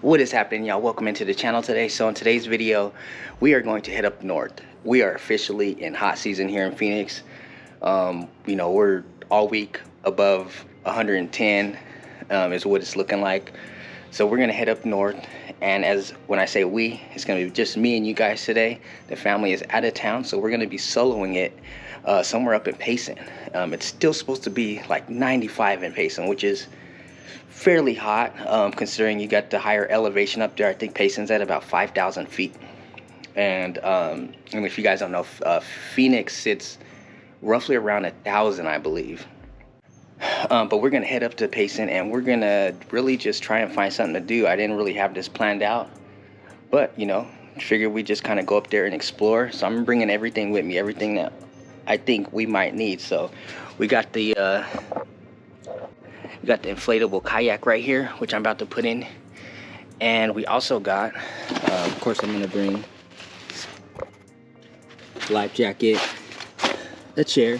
What is happening, y'all? Welcome into the channel today. So in today's video, we are going to head up north. We are officially in hot season here in Phoenix. We're all week above 110 is what it's looking like. So we're gonna head up north, and when I say we, it's gonna be just me and you guys today. The family is out of town, so we're gonna be soloing it somewhere up in Payson. It's still supposed to be like 95 in Payson, which is fairly hot, considering you got the higher elevation up there. I think Payson's at about 5,000 feet. And if you guys don't know, Phoenix sits roughly around 1,000, I believe. But we're gonna head up to Payson, and we're gonna really just try and find something to do. I didn't really have this planned out, but figured we just kind of go up there and explore. So I'm bringing everything with me, everything that I think we might need. So we got the inflatable kayak right here, which I'm about to put in, and we also got, of course, I'm gonna bring life jacket, a chair,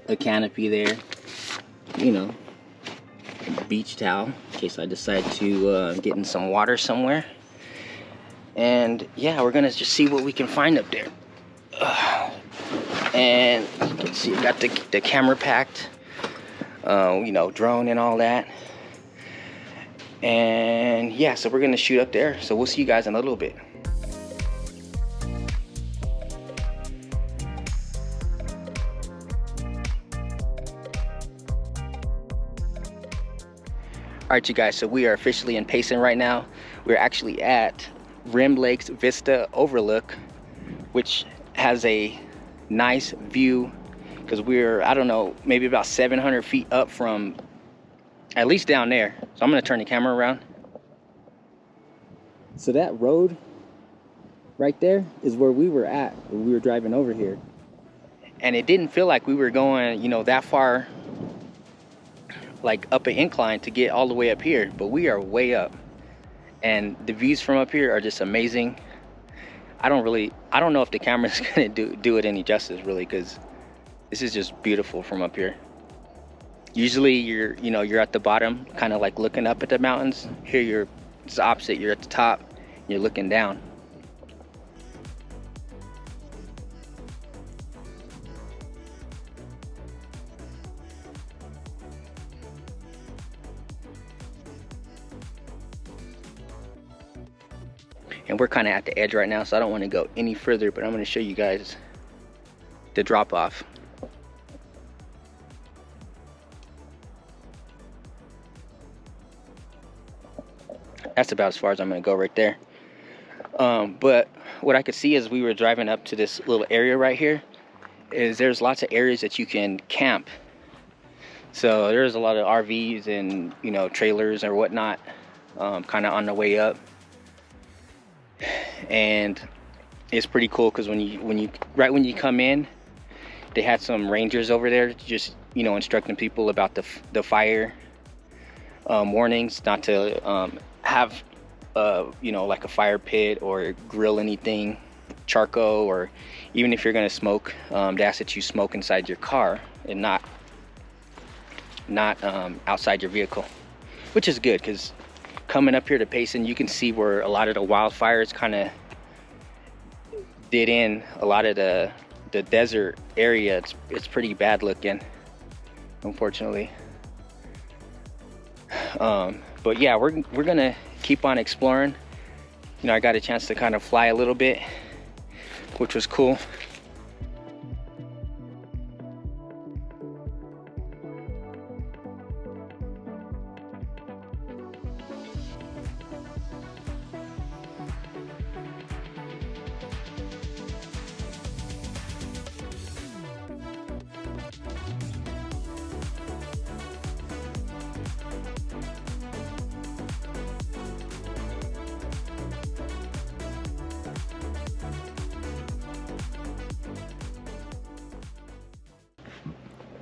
a canopy there, a beach towel in case I decide to get in some water somewhere. And yeah, we're gonna just see what we can find up there. And you can see I got the camera packed, drone and all that. And yeah, so we're gonna shoot up there. So we'll see you guys in a little bit. All right, you guys, so we are officially in Payson right now. We're actually at Rim Lakes Vista Overlook, which has a nice view, because we're, I don't know, maybe about 700 feet up from, at least down there. So I'm gonna turn the camera around. So that road right there is where we were at when we were driving over here. And it didn't feel like we were going, that far, like up an incline to get all the way up here, but we are way up, and the views from up here are just amazing. I don't know if the camera's gonna do it any justice, really, because this is just beautiful from up here. Usually you're at the bottom, kind of like looking up at the mountains. Here it's the opposite. You're at the top, you're looking down. And we're kind of at the edge right now, so I don't want to go any further, but I'm going to show you guys the drop off. That's about as far as I'm going to go right there. But what I could see as we were driving up to this little area right here is there's lots of areas that you can camp. So there's a lot of RVs and trailers or whatnot, kind of on the way up. And it's pretty cool because when you come in, they had some rangers over there just instructing people about the fire warnings, not to have like a fire pit or grill anything, charcoal, or even if you're gonna smoke, they ask that you smoke inside your car and not outside your vehicle, which is good because coming up here to Payson, you can see where a lot of the wildfires kind of did in a lot of the desert area. It's pretty bad looking, unfortunately. But yeah, we're gonna keep on exploring. I got a chance to kind of fly a little bit, which was cool.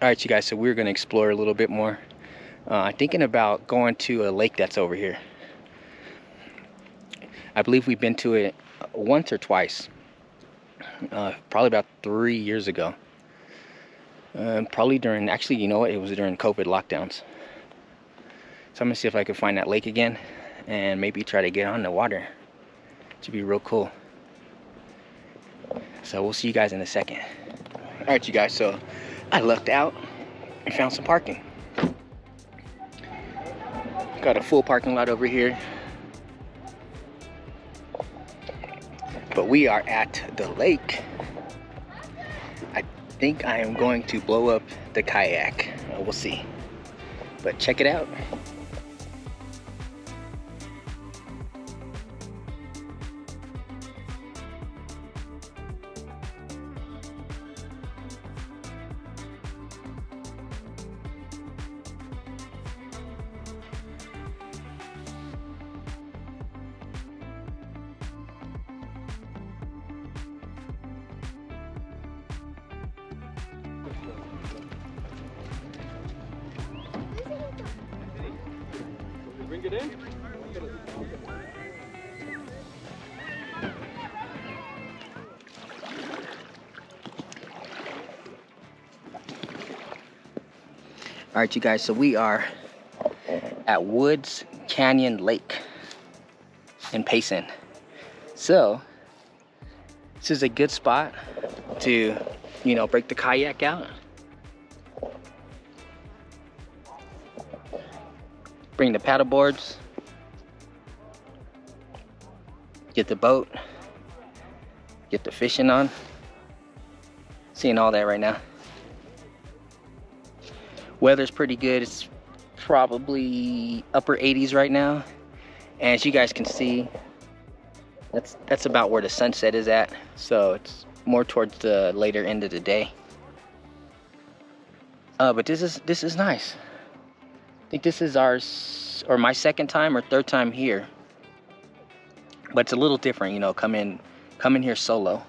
All right, you guys, so we're gonna explore a little bit more. I'm thinking about going to a lake that's over here. I believe we've been to it once or twice, probably about 3 years ago. Probably during, actually, it was during COVID lockdowns. So I'm gonna see if I can find that lake again and maybe try to get on the water. Should be real cool. So we'll see you guys in a second. All right, you guys, so I lucked out and found some parking. Got a full parking lot over here. But we are at the lake. I think I am going to blow up the kayak. We'll see. But check it out. Bring it in. All right, you guys, so we are at Woods Canyon Lake in Payson. So this is a good spot to, you know, break the kayak out. Bring the paddle boards, get the boat, get the fishing on. Seeing all that right now. Weather's pretty good. It's probably upper 80s right now. And as you guys can see, that's about where the sunset is at. So it's more towards the later end of the day. But this is nice. I think this is my second time or third time here. But it's a little different, you know, coming here solo.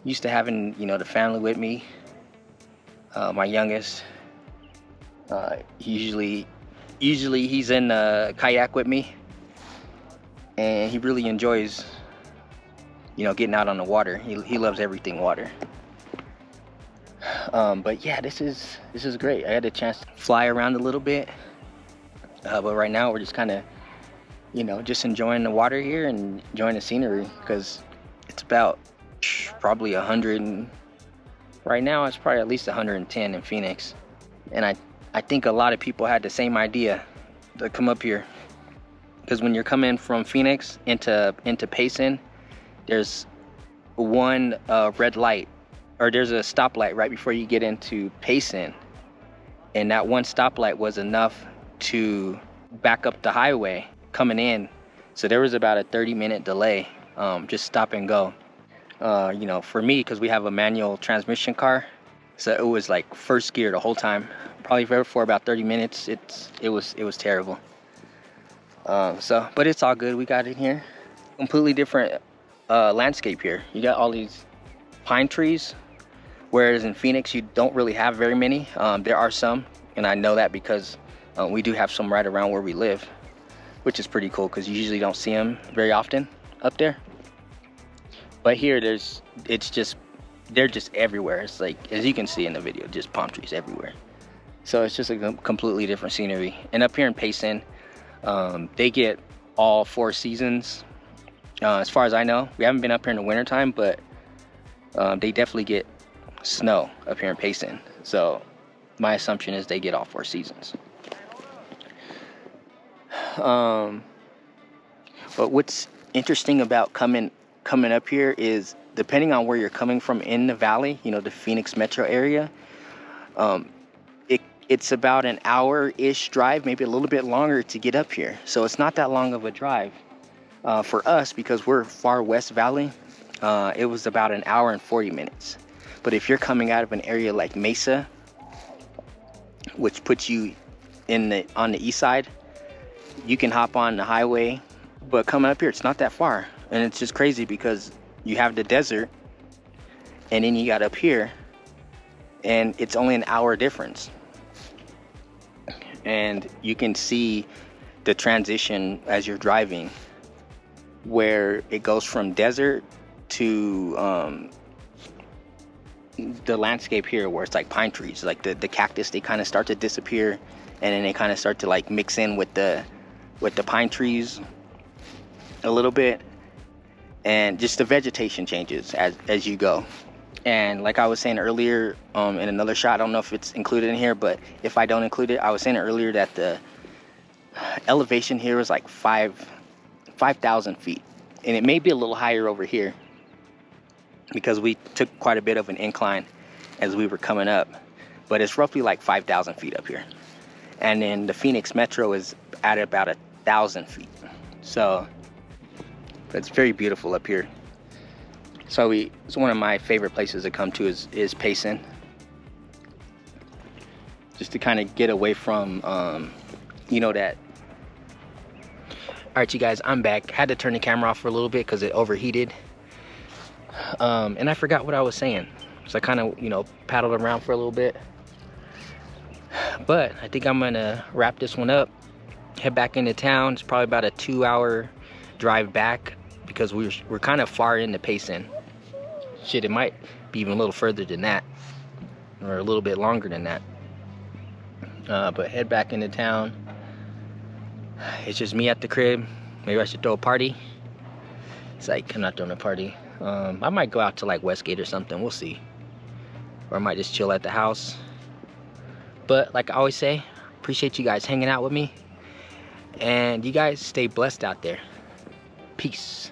Used to having, you know, the family with me. My youngest, usually he's in the kayak with me, and he really enjoys, you know, getting out on the water. He loves everything water. But yeah, this is great. I had a chance to fly around a little bit, but right now we're just kind of, you know, just enjoying the water here and enjoying the scenery, because it's about probably 100 right now. It's probably at least 110 in Phoenix, and I think a lot of people had the same idea to come up here, because when you're coming from Phoenix into Payson, there's one red light, or there's a stoplight right before you get into Payson, and that one stoplight was enough to back up the highway coming in. So there was about a 30-minute delay, just stop and go. You know, for me, because we have a manual transmission car, so it was like first gear the whole time, probably for about 30 minutes. It was terrible. But it's all good. We got in here. Completely different landscape here. You got all these pine trees, whereas in Phoenix you don't really have very many. There are some, and I know that because we do have some right around where we live, which is pretty cool because you usually don't see them very often up there. But here they're just everywhere. It's like, as you can see in the video, just palm trees everywhere. So it's just a completely different scenery. And up here in Payson, they get all 4 seasons. As far as I know, we haven't been up here in the wintertime, but they definitely get snow up here in Payson. So my assumption is they get all 4 seasons. But what's interesting about coming up here is, depending on where you're coming from in the valley, you know, the Phoenix metro area, it's about an hour-ish drive, maybe a little bit longer to get up here. So it's not that long of a drive. For us, because we're far west valley, it was about an hour and 40 minutes. But if you're coming out of an area like Mesa, which puts you on the east side, you can hop on the highway. But coming up here, it's not that far. And it's just crazy because you have the desert, and then you got up here, and it's only an hour difference. And you can see the transition as you're driving, where it goes from desert to the landscape here, where it's like pine trees, like the cactus, they kind of start to disappear, and then they kind of start to like mix in with the with the pine trees a little bit, and just the vegetation changes as you go. And like I was saying earlier, in another shot, I don't know if it's included in here, but if I don't include it, I was saying earlier that the elevation here was like 5,000 feet, and it may be a little higher over here because we took quite a bit of an incline as we were coming up, but it's roughly like 5,000 feet up here. And then the Phoenix Metro is at about 1,000 feet. So it's very beautiful up here. So it's one of my favorite places to come to is Payson. Just to kind of get away from, that. All right, you guys, I'm back. Had to turn the camera off for a little bit because it overheated. And I forgot what I was saying. So I kind of, paddled around for a little bit. But I think I'm gonna wrap this one up, head back into town. It's probably about a 2-hour drive back because we're kind of far into Payson. Shit, it might be even a little further than that, or a little bit longer than that. But head back into town. It's just me at the crib. Maybe I should throw a party. It's like, I'm not throwing a party. I might go out to like Westgate or something, we'll see. Or I might just chill at the house. But like I always say, appreciate you guys hanging out with me. And you guys stay blessed out there. Peace.